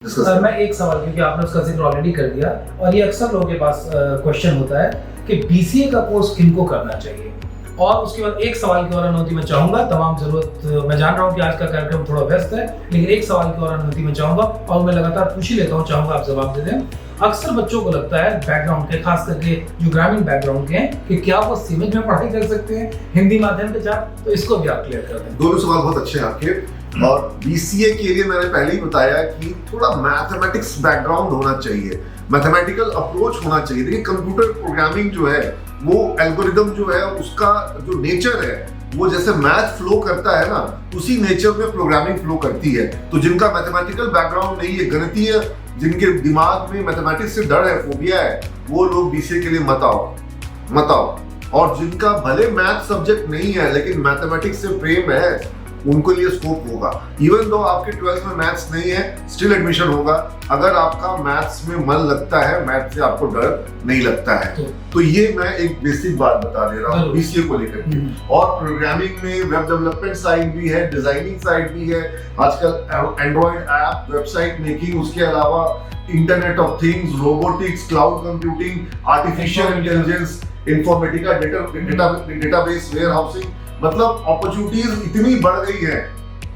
Sir मैं एक सवाल, क्योंकि आपने उसका जिक्र ऑलरेडी कर दिया और ये अक्सर लोगों के पास क्वेश्चन होता है कि बीसीए का कोर्स किनको करना चाहिए। और उसके बाद एक सवाल की और अनुमति मैं चाहूंगा, तमाम जरूरत मैं जान रहा हूँ कि आज का कार्यक्रम थोड़ा व्यस्त है, लेकिन एक सवाल की और अनुमति मैं चाहूंगा और मैं लगातार पूछ ही लेता हूँ, चाहूंगा आप जवाब दे दें। अक्सर बच्चों को लगता है बैकग्राउंड के, खास करके जो ग्रामीण बैकग्राउंड के हैं, कि क्या वो सीमेज में पढ़ाई कर सकते हैं हिंदी माध्यम के साथ, तो इसको भी आप क्लियर कर दें। दोनों सवाल बहुत अच्छे हैं आपके। और बीसीए के लिए मैंने पहले ही बताया कि थोड़ा मैथमेटिक्स बैकग्राउंड होना चाहिए, मैथमेटिकल अप्रोच होना चाहिए। देखिए कंप्यूटर प्रोग्रामिंग जो है, वो एल्गोरिदम जो है, उसका जो नेचर है, वो जैसे मैथ फ्लो करता है ना, उसी नेचर में प्रोग्रामिंग फ्लो करती है। तो जिनका मैथमेटिकल बैकग्राउंड नहीं है, गणितीय, जिनके दिमाग में मैथमेटिक्स से डर है, फोबिया है, वो लोग बीसीए के लिए मत आओ। और जिनका भले मैथ सब्जेक्ट नहीं है लेकिन मैथमेटिक्स से प्रेम है, उनको लिए स्कोप होगा। इवन दो आपके 12th में मैथ्स नहीं है, स्टिल एडमिशन होगा अगर आपका मैथ्स में मन लगता है, मैथ से आपको डर नहीं लगता है। तो ये मैं एक बेसिक बात बता दे रहा हूँ बीसीए को लेकर के। और प्रोग्रामिंग में वेब डेवलपमेंट साइड भी है, डिजाइनिंग साइड भी है, आजकल एंड्रॉइड ऐप, वेबसाइट मेकिंग, उसके अलावा internet of things, robotics, cloud computing, artificial intelligence, informatica, database, ware housing, मतलब अपॉर्चुनिटीज इतनी बढ़ गई है।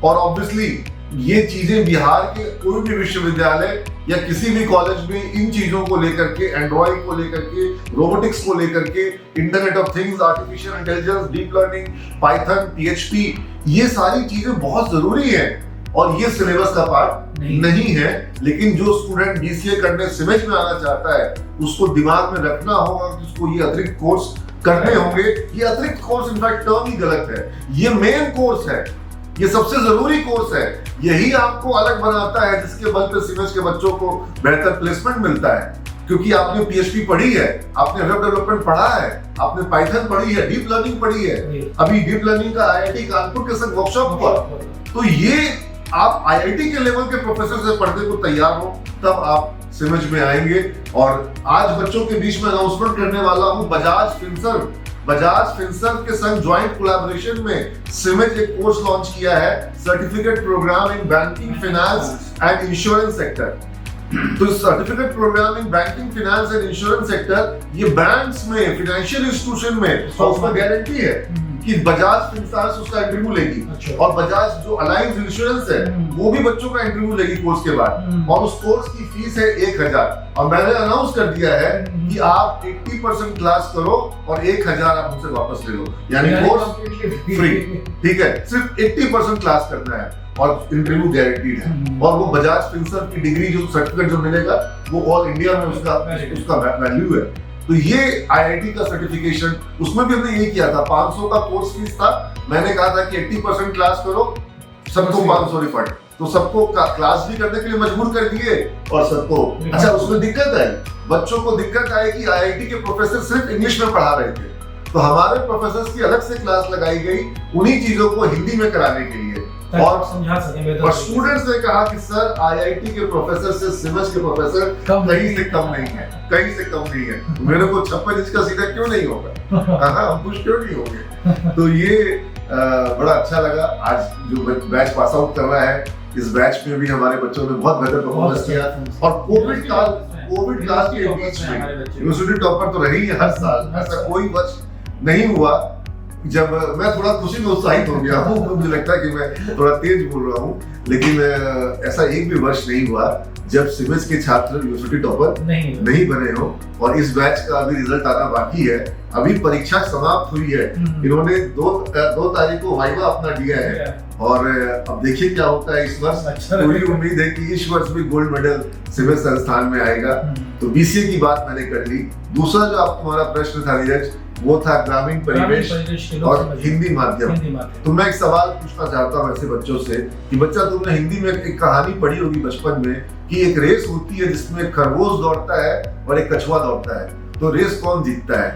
और ऑब्वियसली ये चीजें बिहार के कोई भी विश्वविद्यालय या किसी भी कॉलेज में इन चीजों को लेकर के, एंड्रॉइड को लेकर के, रोबोटिक्स को लेकर के, internet of things, artificial intelligence, deep learning, Python, PHP, ये सारी चीजें बहुत जरूरी है और ये सिलेबस का पार्ट नहीं है। लेकिन जो स्टूडेंट बीसीए करने सिमेज में आना चाहता है, उसको दिमाग में रखना होगा कि उसको ये अतिरिक्त कोर्स करने होंगे। ये अतिरिक्त कोर्स इनफैक्ट टर्म ही गलत है, ये मेन कोर्स है, ये सबसे जरूरी कोर्स है। यही आपको अलग बनाता है, जिसके बल पे सिमेज के बच्चों को बेहतर प्लेसमेंट मिलता है, क्योंकि आपने पीएचपी पढ़ी है, आपने वेब डेवलपमेंट पढ़ा है, आपने पाइथन पढ़ी है, डीप लर्निंग पढ़ी है। अभी डीप लर्निंग का आईआईटी कानपुर के संग वर्कशॉप हुआ। तो ये आप आईआईटी के लेवल के प्रोफेसर से पढ़ने को तैयार हो, तब आप सिमेज में आएंगे। और आज बच्चों के बीच में अनाउंसमेंट करने वाला हूं, बजाज फिनसर्व के संग ज्वाइंट कोलैबोरेशन में सिमेज एक कोर्स लॉन्च किया है, certificate programme in banking, finance and insurance sector. तो certificate programme in banking, finance and insurance sector, ये बैंक्स में, फाइनेंशियल इंस्टीट्यूशन में, तो उसमें गारंटी है कि बजाज फिनसर्व उसका इंटरव्यू लेगी। और बजाज जो अलायंस इंश्योरेंस है, वो भी बच्चों का इंटरव्यू लेगी कोर्स के बाद। और उस कोर्स की फीस है 1000। और मैंने अनाउंस कर दिया है कि आप 80% क्लास करो और 1000 आप मुझसे वापस ले लो, यानी कोर्स फ्री। ठीक है, सिर्फ 80% क्लास करना है और इंटरव्यू गारंटीड है। और वो बजाज फिनसर्व की डिग्री, जो सर्टिफिकेट जो मिलेगा, वो ऑल इंडिया में उसका वैल्यू है। तो ये आईआईटी का सर्टिफिकेशन, उसमें भी हमने ये किया था, 500 का कोर्स फीस था। मैंने कहा था कि 80% क्लास करो, सबको 500 रिफंड। तो सबको क्लास भी करने के लिए मजबूर कर दिए और सबको। अच्छा, उसमें दिक्कत आई, बच्चों को दिक्कत आई कि आईआईटी के प्रोफेसर सिर्फ इंग्लिश में पढ़ा रहे थे, तो हमारे प्रोफेसर की अलग से क्लास लगाई गई उन्हीं चीजों को हिंदी में कराने के लिए। और समझा सकें। और स्टूडेंट्स ने कहा कि सर आईआईटी के प्रोफेसर से सिमेज के प्रोफेसर कहीं से कम नहीं है, कहीं से कम नहीं है। मेरे को 56 इंच का सीधा क्यों नहीं होगा, हम खुश क्यों नहीं होंगे। तो ये बड़ा अच्छा लगा। आज जो बैच पास आउट कर रहा है, इस बैच में भी हमारे बच्चों ने बहुत बेहतर परफॉर्मेंस किया। और कोविड काल के बीच में यूनिवर्सिटी टॉपर तो रही है हर साल, ऐसा कोई वर्ष नहीं हुआ जब मैं थोड़ा खुशी में उत्साहित हो गया हूँ। मुझे लगता है कि मैं थोड़ा तेज बोल रहा हूँ, लेकिन ऐसा एक भी वर्ष नहीं हुआ जब सिमेज के छात्र यूनिवर्सिटी टॉपर नहीं बने हो। और इस बैच का अभी रिजल्ट आना बाकी है, अभी परीक्षा समाप्त हुई है। इन्होंने 2 तारीख को वाइवा अपना दिया है और अब देखिए क्या होता है इस वर्ष। पूरी उम्मीद है कि इस वर्ष भी गोल्ड मेडल सिमेज संस्थान में आएगा। तो बीसीए की बात मैंने कर ली। दूसरा जो आप तुम्हारा प्रश्न था नीरज, वो था ग्रामीण परिवेश और हिंदी माध्यम। तो मैं एक सवाल पूछना चाहता हूँ ऐसे बच्चों से कि बच्चा, तुमने हिंदी में एक कहानी पढ़ी होगी बचपन में कि एक रेस होती है जिसमें एक खरगोश दौड़ता है और एक कछुआ दौड़ता है। तो रेस कौन जीतता है,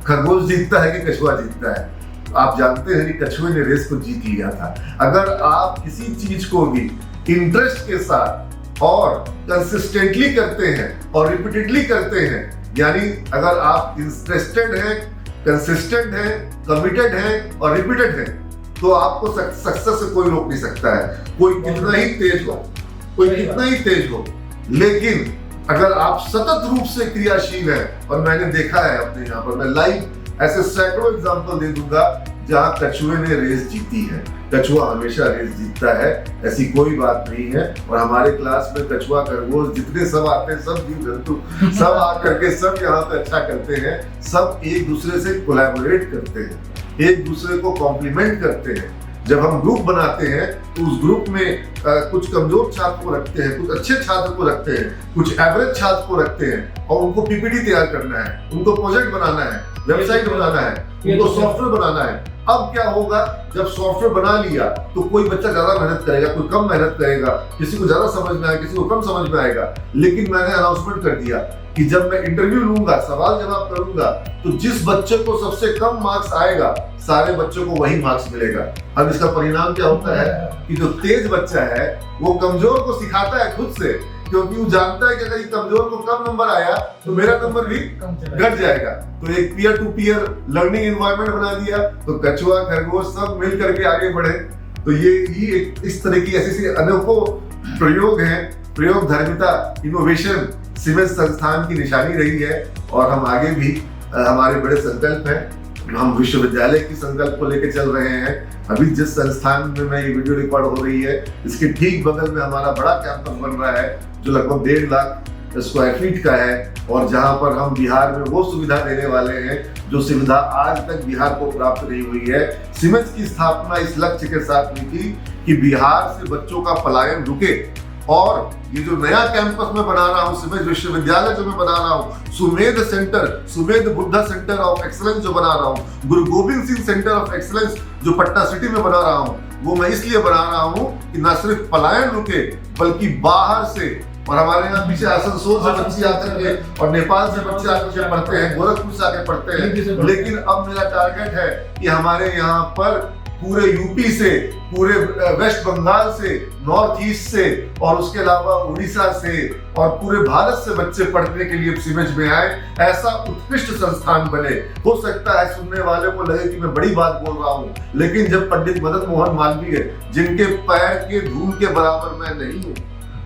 खरगोश जीतता है कि कछुआ जीतता है? आप जानते हैं कि कछुए ने रेस को जीत लिया था। अगर आप किसी चीज को भी इंटरेस्ट के साथ और कंसिस्टेंटली करते हैं और रिपीटेडली करते हैं, यानी अगर आप इंटरेस्टेड हैं, कंसिस्टेंट है, कमिटेड है और रिपीटेड है, तो आपको सक्सेस से कोई रोक नहीं सकता है। कोई कितना ही तेज हो, कोई कितना ही तेज हो, लेकिन अगर आप सतत रूप से क्रियाशील हैं, और मैंने देखा है अपने यहाँ पर, मैं लाइव ऐसे सैकड़ों एग्जाम्पल दे दूंगा जहां कछुए ने रेस जीती है। कछुआ हमेशा रेस जीतता है, ऐसी कोई बात नहीं है। और हमारे क्लास में कछुआ, खरगोश जितने सब आते हैं, सब जीव जंतु सब आकर के सब यहाँ पे अच्छा करते हैं, सब एक दूसरे से कोलैबोरेट करते हैं, एक दूसरे को कॉम्प्लीमेंट करते हैं। जब हम ग्रुप बनाते हैं तो उस ग्रुप में कुछ कमजोर छात्र को रखते हैं, कुछ अच्छे छात्र को रखते हैं, कुछ एवरेज छात्र को रखते हैं, और उनको पीपीटी तैयार करना है, उनको प्रोजेक्ट बनाना है, वेबसाइट बनाना है, उनको सॉफ्टवेयर बनाना है। अब क्या होगा, जब सॉफ्टवेयर बना लिया तो कोई बच्चा ज्यादा मेहनत करेगा, कोई कम मेहनत करेगा, किसी को ज्यादा समझ में आएगा, किसी को कम समझ में आएगा। लेकिन मैंने अनाउंसमेंट कर दिया कि जब मैं इंटरव्यू लूंगा, सवाल जवाब करूंगा, तो जिस बच्चे को सबसे कम मार्क्स आएगा, सारे बच्चों को वही मार्क्स मिलेगा। अब इसका परिणाम क्या होता है कि जो तेज बच्चा है वो कमजोर को सिखाता है खुद से, क्योंकि वो जानता है कि अगर ये कमजोर को कम नंबर आया तो मेरा नंबर भी घट जाएगा। तो एक peer to peer learning environment बना दिया, तो कछुआ खरगोश सब मिल करके आगे बढ़े। तो ये ही एक इस तरह की ऐसी अनेकों प्रयोग हैं। प्रयोग धर्मिता, इनोवेशन सीमेंस संस्थान की निशानी रही है, और हम आगे भी हमारे बड़े संकल्प हैं। हम विश्वविद्यालय की संकल्प को लेकर चल रहे हैं। अभी जिस संस्थान में मैं ये वीडियो रिकॉर्ड हो रही है, इसके ठीक बगल में हमारा बड़ा कैंपस बन रहा है, जो लगभग 1.5 लाख स्क्वायर फीट का है, और जहां पर हम बिहार में वो सुविधा देने वाले हैं जो सुविधा आज तक बिहार को प्राप्त नहीं हुई है। सीमेंस की स्थापना इस लक्ष्य के साथ हुई थी कि बिहार से बच्चों का पलायन रुके, और ये जो नया कैंपस में बना रहा हूँ, सीमेंस विश्वविद्यालय जो मैं बना रहा हूँ, Sumedh centre, Sumedh Buddha centre of excellence जो बना रहा हूँ, गुरु Govind Singh centre of excellence जो पटना सिटी में बना रहा हूँ, वो मैं इसलिए बना रहा हूँ कि न सिर्फ पलायन रुके, बल्कि बाहर से, और हमारे यहाँ पीछे आसनसोल से बच्चे आकर के और नेपाल से बच्चे आकर के पढ़ते हैं, गोरखपुर से आके पढ़ते हैं। लेकिन अब मेरा टारगेट है कि हमारे यहाँ पर पूरे यूपी से, पूरे वेस्ट बंगाल से, नॉर्थ ईस्ट से, और उसके अलावा उड़ीसा से, और पूरे भारत से बच्चे पढ़ने के लिए सीमेंस में आए। ऐसा उत्कृष्ट संस्थान बने। हो सकता है सुनने वाले को लगे कि मैं बड़ी बात बोल रहा हूँ, लेकिन जब पंडित मदन मोहन मालवीय, जिनके पैर के धूल के बराबर मैं नहीं हूँ,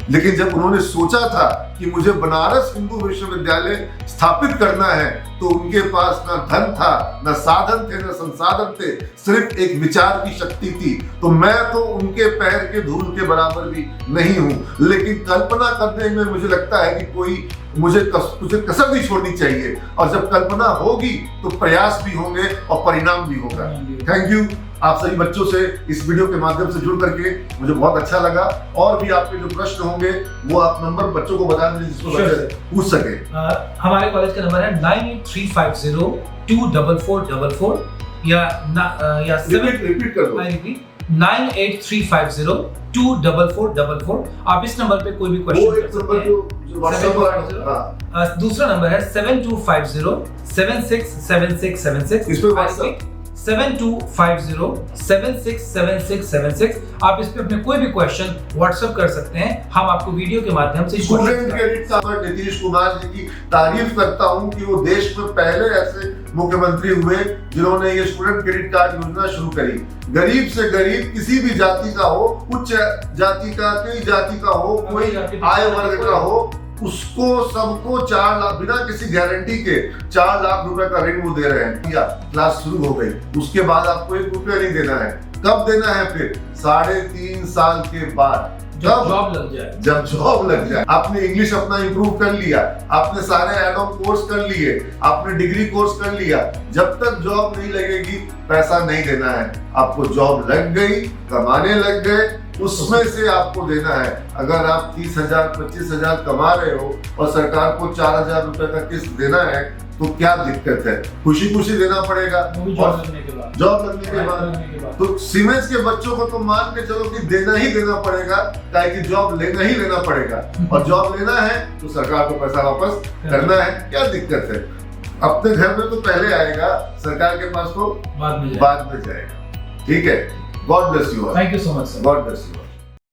लेकिन जब उन्होंने सोचा था कि मुझे बनारस हिंदू विश्वविद्यालय स्थापित करना है, तो उनके पास ना धन था, ना साधन थे, ना संसाधन थे, सिर्फ एक विचार की शक्ति थी। तो मैं तो उनके पैर के धूल के बराबर भी नहीं हूं, लेकिन कल्पना करने में मुझे लगता है कि मुझे कसर नहीं छोड़नी चाहिए, और जब कल्पना होगी तो प्रयास भी होंगे और परिणाम भी होगा। थैंक यू आप सभी बच्चों से इस वीडियो के माध्यम से जुड़ करके मुझे बहुत अच्छा लगा। और भी आपके जो प्रश्न होंगे वो आप नंबर बच्चों को बता दीजिए जिसको बच्चे पूछ सके। हमारे कॉलेज का नंबर है 9835024444 या रिपीट कर दो। 9835024444। आप इस नंबर पे कोई भी क्वेश्चन कर सकते हैं। दूसरा नंबर है 7250767676। इस पे व्हाट्सएप 7250767676। आप इस पे अपने कोई भी क्वेश्चन व्हाट्सएप कर सकते हैं, हम आपको वीडियो के माध्यम से student credit card Nitish Kumar ji की तारीफ करता हूं कि वो देश में पहले ऐसे मुख्यमंत्री हुए जिन्होंने ये स्टूडेंट क्रेडिट कार्ड योजना शुरू करी। गरीब से गरीब किसी भी जाति का हो, उच्च जाति का, कई जाति का हो, कोई आय वर्ग का हो, उसको सबको 4 लाख बिना किसी गारंटी के 4 लाख रुपए का ऋण वो दे रहे हैं। या क्लास शुरू हो गई, उसके बाद आपको 1 रुपया नहीं देना है। कब देना है? फिर 3.5 साल के बाद, जब जॉब लग जाए। जब जॉब लग जाए। आपने इंग्लिश अपना इंप्रूव कर लिया, आपने सारे एड ऑन कोर्स कर लिए, आपने डिग्री कोर्स कर लिया, जब तक जॉब नहीं लगेगी पैसा नहीं देना है। आपको जॉब लग गई, कमाने लग गए, उसमें से आपको देना है। अगर आप 30,000 25,000 कमा रहे हो और सरकार को 4,000 रुपए का किस्त देना है, तो क्या दिक्कत है? खुशी खुशी देना पड़ेगा। जॉब लगने के बाद तो सीमेंस के बच्चों को तो मान के चलो कि देना ही देना पड़ेगा, ताकि जॉब लेना ही लेना पड़ेगा। और जॉब लेना है तो सरकार को पैसा वापस करना है। क्या दिक्कत है? अपने घर में तो पहले आएगा, सरकार के पास तो बाद में जाएगा। ठीक है। God bless you all. Thank you so much, sir. God bless you all.